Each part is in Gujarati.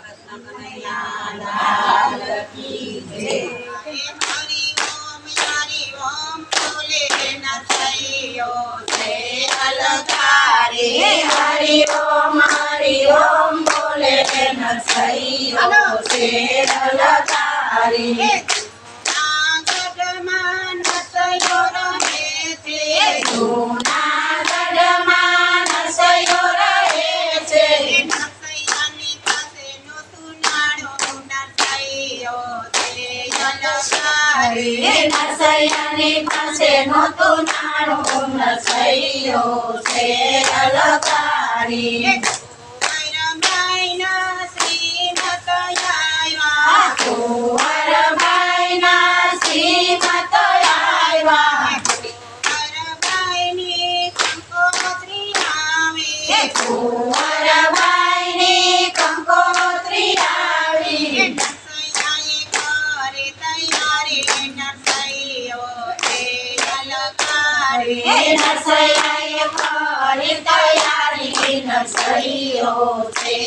लाल की जय। हरि ओम बोले नरसैयो से अलगारे। हरि ओम बोले नरसैयो से अलगारे। जूनागढ़ नरसैयो रहे थे। जूनागढ़ नरसैयो रहे थे। नरसैयानी પાસે નહોતું નાણું નરસૈયો છે अलगारे। નરસૈયાની પાસે નહોતું નાણું નરસૈયો છે अलगारे। કુંવરબાઈના શ્રીમત આવ્યા। કુંવરબાઈના શ્રીમત આવ્યા। કુંવરબાઈની કંકોત્રી આવી। કુંવરબાઈની કંકોત્રી આવી। નરસૈયાએ કરે તૈયારી નરસૈયો છે अलगारे। નરસૈયાએ કરે તૈયારી નરસૈયો છે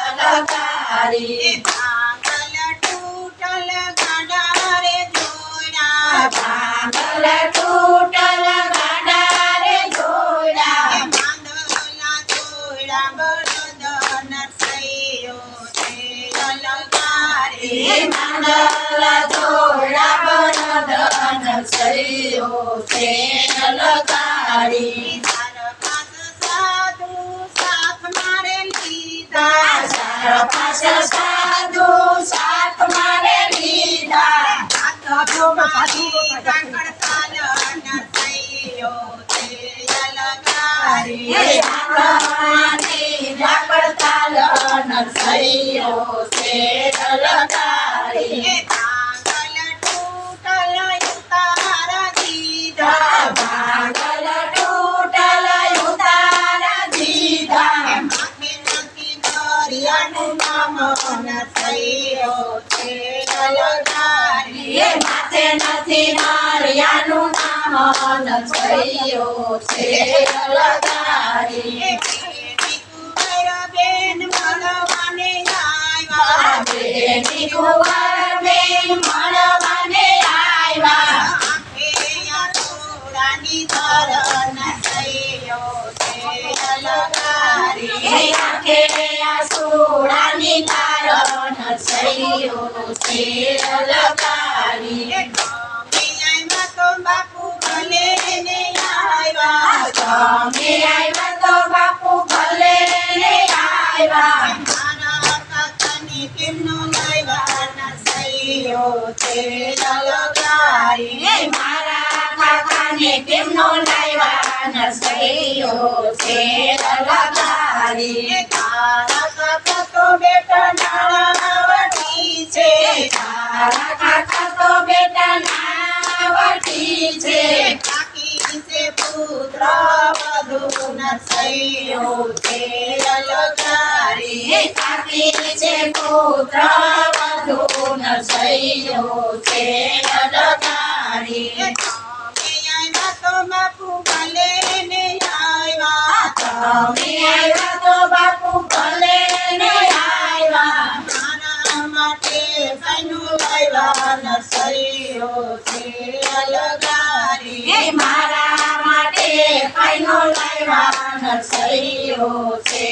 अलगारे। ભાંગલ તૂટલ ગાડા રે જોડા। ભાંગલ તૂટલ ગાડા રે જોડા। માંદલા જોડા બળદ નરસૈયો છે अलगारे। માંદલા જોડા બળદ નરસૈયો છે अलगारे। ચાર પાંચ સાધુ સાથ મારે લીધા। ચાર પાંચ સાધુ સાથ મારે લીધા। કાકડતાલ નરસૈયો છે अलगारे। કાકડતાલ નરસૈયો છે अलगारे। ભાંગલ તૂટલ ઉતાર દીધા। ભાંગલ તૂટલ ઉતાર દીધા। માથે નથી દરિયાનું નામ નરસૈયો છે अलगारे। માથે નથી દરિયાનું નામ નરસૈયો છે अलगारे। બેન મળવાને આવ્યા। બેની કુંવરબેન મળવાને આવ્યા। આંખે આસોડાની ધર નરસૈયો છે अलगारे। આંખે આસોડાની ધાર નરસૈયો છે अलगारे। તમે આવ્યા તો બાપુ ભલે ને આવ્યા। તમે આવ્યા તો બાપુ ભલે ને આવ્યા। મારા કાકાને કેમનો લાવ્યા નરસૈયો છે अलगारे। મારા કાકાને કેમનો લાવ્યા નરસૈયો છે अलगारे। તારા કાકા તો બેટા નાણાવટી છે। તારા કાકા તો બેટા નાણાવટી છે। કાકી છે પુત્ર વધુ નરસૈયો છે अलगारे। કાકી છે પુત્ર વધુ નરસૈયો છે अलगारे। તમે આવ્યા તો બાપુ ભલે ને આવ્યા। તમે આવ્યા તો બાપુ ભલે ને આવ્યા। મારા માટે કઈનું લાવ્યા નરસૈયો છે अलगारे। મારા માટે કઈનું લાવ્યા નરસૈયો છે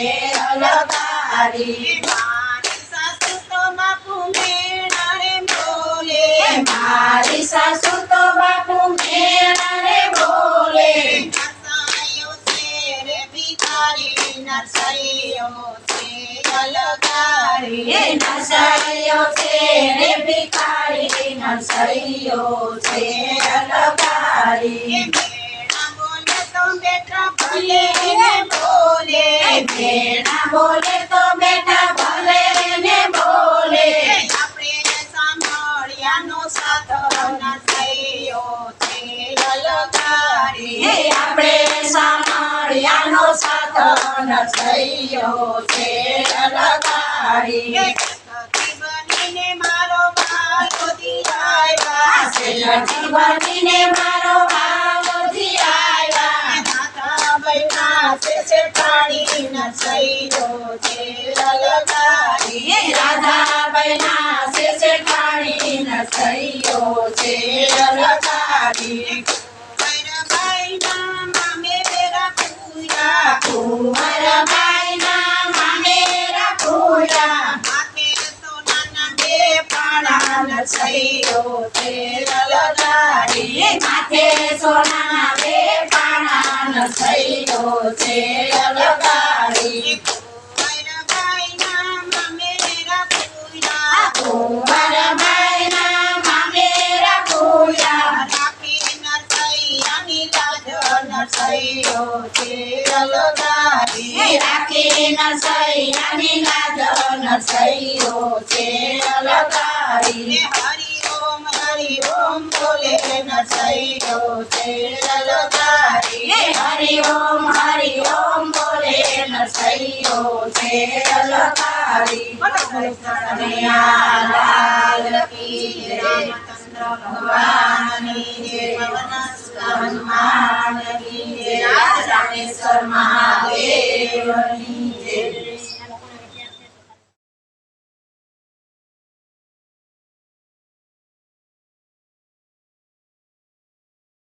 अलगारे। મારી સાસુ તો બાપુ મેળાને બોલે। મારી સાસુ તો બાપુ મેળાને બોલે। નરસૈયો છે રે ભિખારી નરસૈયો છે अलगारे। નરસૈયો છે રે ભિખારી નરસૈયો છે अलगारे। ભેણા બોલે તો બેટા ભલે ને બોલે। ભેણા બોલે તો બેટા ભલે ને બોલે। આપણે સાંભળ્યાનો સાથ નરસૈયો છે अलगारे। આપણે સાંભળ્યાનો સાથ નરસૈયો છે अलगारे। સખી બનીને મારો ભાલો દિયાવ્યા। સખી બનીને મારો ભાલો દિયાવ્યા। માથા बैठा से पानी नरसैयो છે अलगारे। રાધાબાઈના શેષેઠાણી નરસૈયો છે અલકારી કુંવરબાઈના મામેરા પૂરા કુંવરબાઈના મામેરા પૂરા માથે સોનાના બે પાણા નરસૈયો છે અલકારી માથે સોનાના બે પાણા નરસૈયો છે અલકારી કુંવરબાઈના મામેરા પૂરા રાખી નરસૈયાની લાજ નરસૈયો છે અલકારી રાખી નરસૈયાની લાજ નરસૈયો છે અલકારી હરિ ઓમ બોલે નરસૈયો છે અલકારી હરિ ઓમ બોલે નરસૈયો છે અલકારી લાલ કી જય રામચંદ્ર ભગવાનની જય પવન હનુમાન કી જય રામેશ્વર મહાદેવની જય